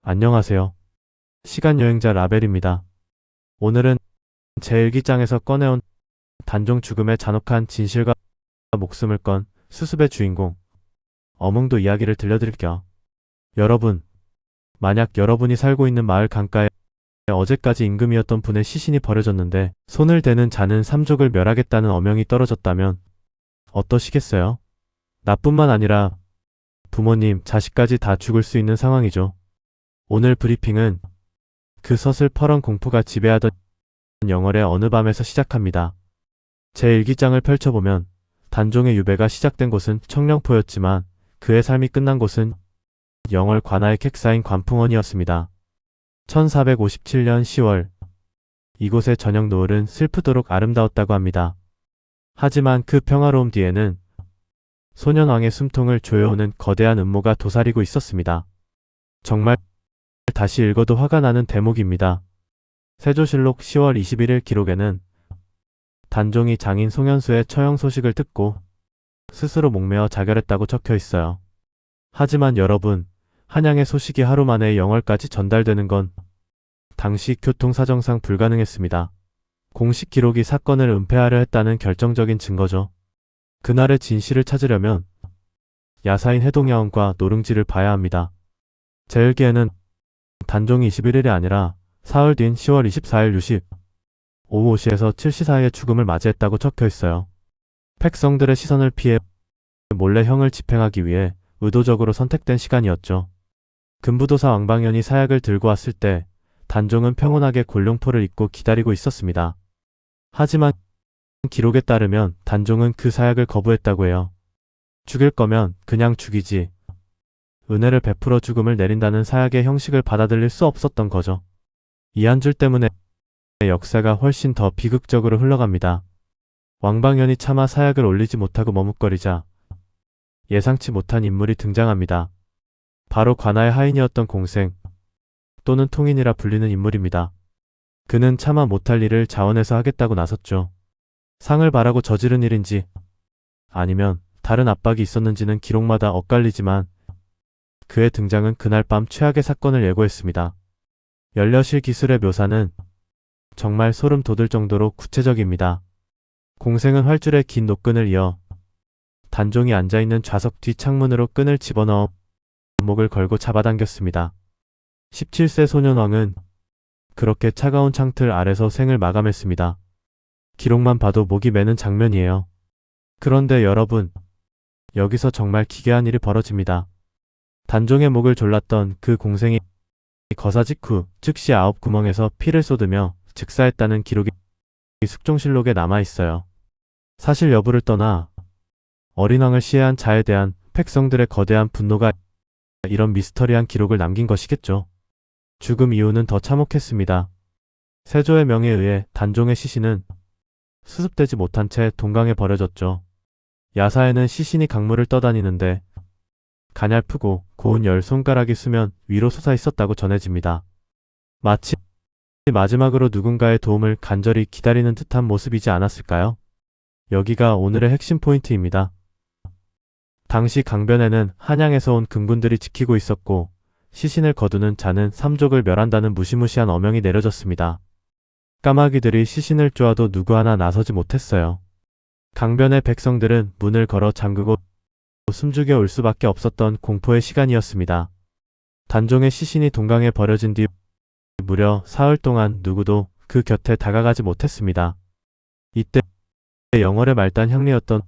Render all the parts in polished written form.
안녕하세요. 시간여행자 라벨입니다. 오늘은 제 일기장에서 꺼내온 단종 죽음의 잔혹한 진실과 목숨을 건 수습의 주인공 어몽도 이야기를 들려드릴게요. 여러분, 만약 여러분이 살고 있는 마을 강가에 어제까지 임금이었던 분의 시신이 버려졌는데 손을 대는 자는 삼족을 멸하겠다는 어명이 떨어졌다면 어떠시겠어요? 나뿐만 아니라 부모님, 자식까지 다 죽을 수 있는 상황이죠. 오늘 브리핑은 그 서슬퍼런 공포가 지배하던 영월의 어느 밤에서 시작합니다. 제 일기장을 펼쳐보면 단종의 유배가 시작된 곳은 청령포였지만 그의 삶이 끝난 곳은 영월 관아의 객사인 관풍원이었습니다. 1457년 10월 이곳의 저녁 노을은 슬프도록 아름다웠다고 합니다. 하지만 그 평화로움 뒤에는 소년왕의 숨통을 조여오는 거대한 음모가 도사리고 있었습니다. 정말 다시 읽어도 화가 나는 대목입니다. 세조실록 10월 21일 기록에는 단종이 장인 송현수의 처형 소식을 듣고 스스로 목매어 자결했다고 적혀 있어요. 하지만 여러분, 한양의 소식이 하루 만에 영월까지 전달되는 건 당시 교통사정상 불가능했습니다. 공식 기록이 사건을 은폐하려 했다는 결정적인 증거죠. 그날의 진실을 찾으려면 야사인 해동야원과 노릉지를 봐야 합니다. 제 일기에는 단종이 21일이 아니라 사흘 뒤인 10월 24일 유식 오후 5시에서 7시 사이에 죽음을 맞이했다고 적혀 있어요. 백성들의 시선을 피해 몰래 형을 집행하기 위해 의도적으로 선택된 시간이었죠. 금부도사 왕방연이 사약을 들고 왔을 때 단종은 평온하게 골룡포를 입고 기다리고 있었습니다. 하지만 기록에 따르면 단종은 그 사약을 거부했다고 해요. 죽일 거면 그냥 죽이지. 은혜를 베풀어 죽음을 내린다는 사약의 형식을 받아들일 수 없었던 거죠. 이 한 줄 때문에 역사가 훨씬 더 비극적으로 흘러갑니다. 왕방연이 차마 사약을 올리지 못하고 머뭇거리자 예상치 못한 인물이 등장합니다. 바로 관아의 하인이었던 공생 또는 통인이라 불리는 인물입니다. 그는 차마 못할 일을 자원해서 하겠다고 나섰죠. 상을 바라고 저지른 일인지 아니면 다른 압박이 있었는지는 기록마다 엇갈리지만 그의 등장은 그날 밤 최악의 사건을 예고했습니다. 연려실 기술의 묘사는 정말 소름 돋을 정도로 구체적입니다. 공생은 활줄에 긴 노끈을 이어 단종이 앉아있는 좌석 뒤 창문으로 끈을 집어넣어 목을 걸고 잡아당겼습니다. 17세 소년왕은 그렇게 차가운 창틀 아래서 생을 마감했습니다. 기록만 봐도 목이 메는 장면이에요. 그런데 여러분, 여기서 정말 기괴한 일이 벌어집니다. 단종의 목을 졸랐던 그 공생이 거사 직후 즉시 9구멍에서 피를 쏟으며 즉사했다는 기록이 숙종실록에 남아있어요. 사실 여부를 떠나 어린 왕을 시해한 자에 대한 백성들의 거대한 분노가 이런 미스터리한 기록을 남긴 것이겠죠. 죽음 이유는 더 참혹했습니다. 세조의 명에 의해 단종의 시신은 수습되지 못한 채 동강에 버려졌죠. 야사에는 시신이 강물을 떠다니는데 가냘프고 고운 열 손가락이 수면 위로 솟아 있었다고 전해집니다. 마치 마지막으로 누군가의 도움을 간절히 기다리는 듯한 모습이지 않았을까요? 여기가 오늘의 핵심 포인트입니다. 당시 강변에는 한양에서 온 금군들이 지키고 있었고 시신을 거두는 자는 삼족을 멸한다는 무시무시한 어명이 내려졌습니다. 까마귀들이 시신을 쪼아도 누구 하나 나서지 못했어요. 강변의 백성들은 문을 걸어 잠그고 숨죽여 올 수밖에 없었던 공포의 시간이었습니다. 단종의 시신이 동강에 버려진 뒤 무려 사흘 동안 누구도 그 곁에 다가가지 못했습니다. 이때 영월의 말단 형리였던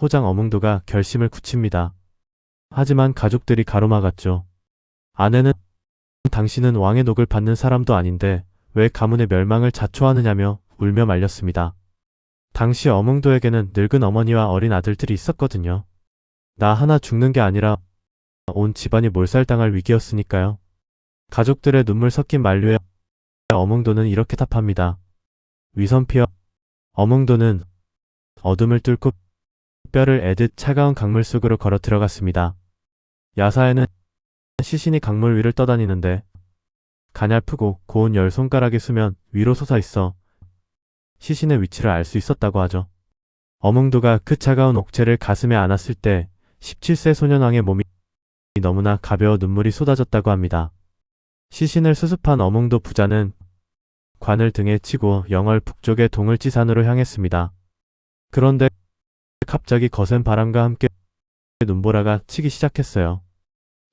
호장 어몽도가 결심을 굳힙니다. 하지만 가족들이 가로막았죠. 아내는 당신은 왕의 녹을 받는 사람도 아닌데 왜 가문의 멸망을 자초하느냐며 울며 말렸습니다. 당시 어몽도에게는 늙은 어머니와 어린 아들들이 있었거든요. 나 하나 죽는 게 아니라 온 집안이 몰살당할 위기였으니까요. 가족들의 눈물 섞인 만류에 어몽도는 이렇게 답합니다. 위선피어. 어몽도는 어둠을 뚫고 뼈를 애듯 차가운 강물 속으로 걸어 들어갔습니다. 야사에는 시신이 강물 위를 떠다니는데 가냘프고 고운 열 손가락이 수면 위로 솟아 있어 시신의 위치를 알 수 있었다고 하죠. 어몽도가 그 차가운 옥체를 가슴에 안았을 때 17세 소년왕의 몸이 너무나 가벼워 눈물이 쏟아졌다고 합니다. 시신을 수습한 어몽도 부자는 관을 등에 치고 영월 북쪽의 동을지산으로 향했습니다. 그런데 갑자기 거센 바람과 함께 눈보라가 치기 시작했어요.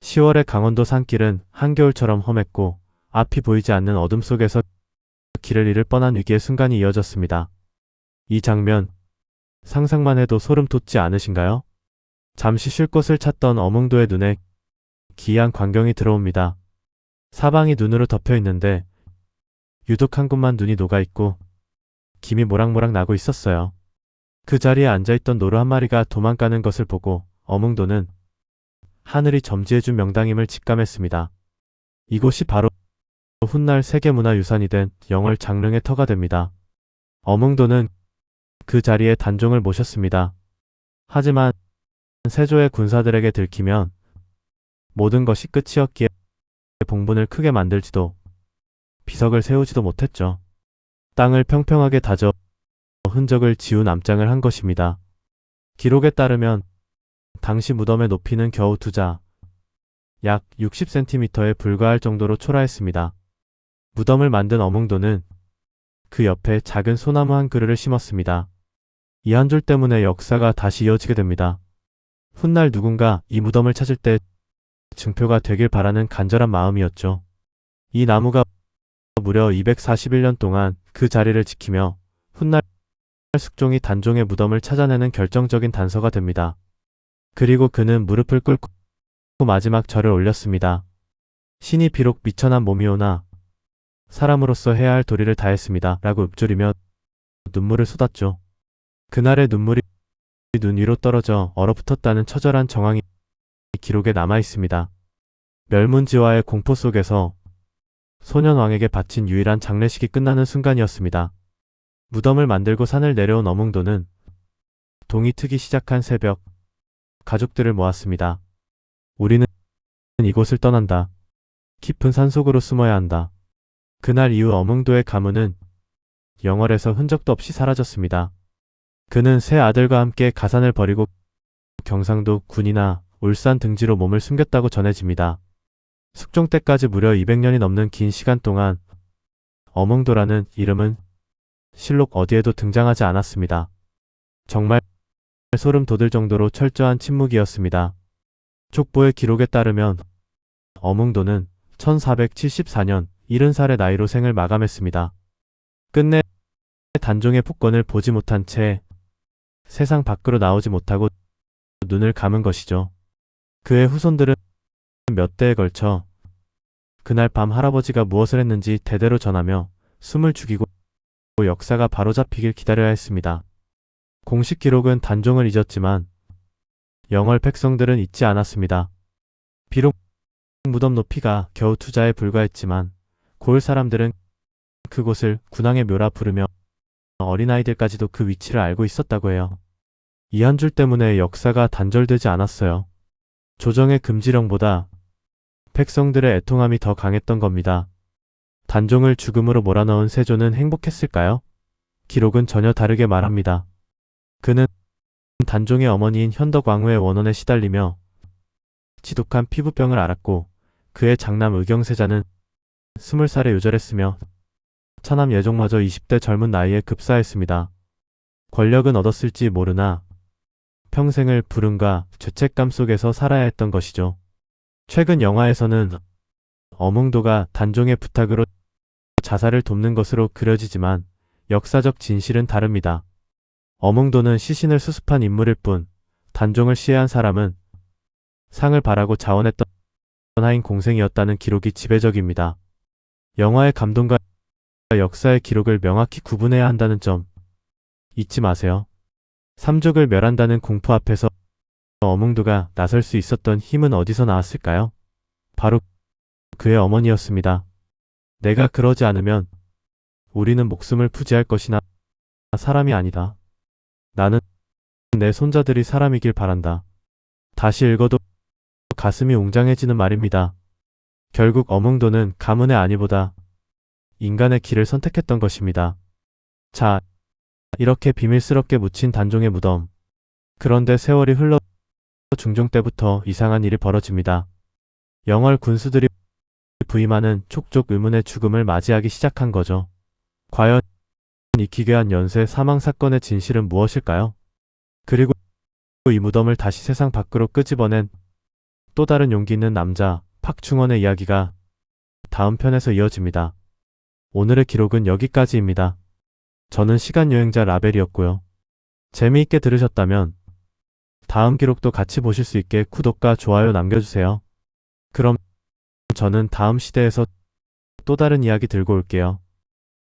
10월의 강원도 산길은 한겨울처럼 험했고 앞이 보이지 않는 어둠 속에서 길을 잃을 뻔한 위기의 순간이 이어졌습니다. 이 장면, 상상만 해도 소름 돋지 않으신가요? 잠시 쉴 곳을 찾던 어몽도의 눈에 기이한 광경이 들어옵니다. 사방이 눈으로 덮여 있는데 유독 한 곳만 눈이 녹아있고 김이 모락모락 나고 있었어요. 그 자리에 앉아있던 노루 한 마리가 도망가는 것을 보고 어몽도는 하늘이 점지해준 명당임을 직감했습니다. 이곳이 바로 훗날 세계문화유산이 된 영월 장릉의 터가 됩니다. 어몽도는 그 자리에 단종을 모셨습니다. 하지만 세조의 군사들에게 들키면 모든 것이 끝이었기에 봉분을 크게 만들지도 비석을 세우지도 못했죠. 땅을 평평하게 다져 흔적을 지운 암장을 한 것입니다. 기록에 따르면 당시 무덤의 높이는 겨우 2자, 약 60cm에 불과할 정도로 초라했습니다. 무덤을 만든 어몽도는 그 옆에 작은 소나무 한 그루를 심었습니다. 이 한 줄 때문에 역사가 다시 이어지게 됩니다. 훗날 누군가 이 무덤을 찾을 때 증표가 되길 바라는 간절한 마음이었죠. 이 나무가 무려 241년 동안 그 자리를 지키며 훗날 숙종이 단종의 무덤을 찾아내는 결정적인 단서가 됩니다. 그리고 그는 무릎을 꿇고 마지막 절을 올렸습니다. 신이 비록 미천한 몸이오나 사람으로서 해야 할 도리를 다했습니다. 라고 읊조리며 눈물을 쏟았죠. 그날의 눈물이 눈 위로 떨어져 얼어붙었다는 처절한 정황이 기록에 남아 있습니다. 멸문지화의 공포 속에서 소년왕에게 바친 유일한 장례식이 끝나는 순간이었습니다. 무덤을 만들고 산을 내려온 어몽도는 동이 트기 시작한 새벽, 가족들을 모았습니다. 우리는 이곳을 떠난다. 깊은 산속으로 숨어야 한다. 그날 이후 어몽도의 가문은 영월에서 흔적도 없이 사라졌습니다. 그는 세 아들과 함께 가산을 버리고 경상도 군이나 울산 등지로 몸을 숨겼다고 전해집니다. 숙종 때까지 무려 200년이 넘는 긴 시간 동안 어몽도라는 이름은 실록 어디에도 등장하지 않았습니다. 정말 소름 돋을 정도로 철저한 침묵이었습니다. 족보의 기록에 따르면 어몽도는 1474년 70살의 나이로 생을 마감했습니다. 끝내 단종의 폭권을 보지 못한 채 세상 밖으로 나오지 못하고 눈을 감은 것이죠. 그의 후손들은 몇 대에 걸쳐 그날 밤 할아버지가 무엇을 했는지 대대로 전하며 숨을 죽이고 역사가 바로잡히길 기다려야 했습니다. 공식 기록은 단종을 잊었지만 영월 백성들은 잊지 않았습니다. 비록 무덤 높이가 겨우 2자에 불과했지만 고을 사람들은 그곳을 군왕의 묘라 부르며 어린아이들까지도 그 위치를 알고 있었다고 해요. 이 한 줄 때문에 역사가 단절되지 않았어요. 조정의 금지령보다 백성들의 애통함이 더 강했던 겁니다. 단종을 죽음으로 몰아넣은 세조는 행복했을까요? 기록은 전혀 다르게 말합니다. 그는 단종의 어머니인 현덕왕후의 원혼에 시달리며 지독한 피부병을 앓았고 그의 장남 의경세자는 20살에 요절했으며 차남 예종마저 20대 젊은 나이에 급사했습니다. 권력은 얻었을지 모르나 평생을 불운과 죄책감 속에서 살아야 했던 것이죠. 최근 영화에서는 어몽도가 단종의 부탁으로 자살을 돕는 것으로 그려지지만 역사적 진실은 다릅니다. 어몽도는 시신을 수습한 인물일 뿐 단종을 시해한 사람은 상을 바라고 자원했던 하인 공생이었다는 기록이 지배적입니다. 영화의 감동과 역사의 기록을 명확히 구분해야 한다는 점 잊지 마세요. 삼족을 멸한다는 공포 앞에서 어몽도가 나설 수 있었던 힘은 어디서 나왔을까요? 바로 그의 어머니였습니다. 내가 그러지 않으면 우리는 목숨을 부지할 것이나 사람이 아니다. 나는 내 손자들이 사람이길 바란다. 다시 읽어도 가슴이 웅장해지는 말입니다. 결국 어몽도는 가문의 안위보다 인간의 길을 선택했던 것입니다. 자, 이렇게 비밀스럽게 묻힌 단종의 무덤. 그런데 세월이 흘러 중종 때부터 이상한 일이 벌어집니다. 영월 군수들이 부임하는 촉족 의문의 죽음을 맞이하기 시작한 거죠. 과연 이 기괴한 연쇄 사망 사건의 진실은 무엇일까요? 그리고 이 무덤을 다시 세상 밖으로 끄집어낸 또 다른 용기 있는 남자 박충원의 이야기가 다음 편에서 이어집니다. 오늘의 기록은 여기까지입니다. 저는 시간여행자 라벨이었고요. 재미있게 들으셨다면 다음 기록도 같이 보실 수 있게 구독과 좋아요 남겨주세요. 그럼 저는 다음 시대에서 또 다른 이야기 들고 올게요.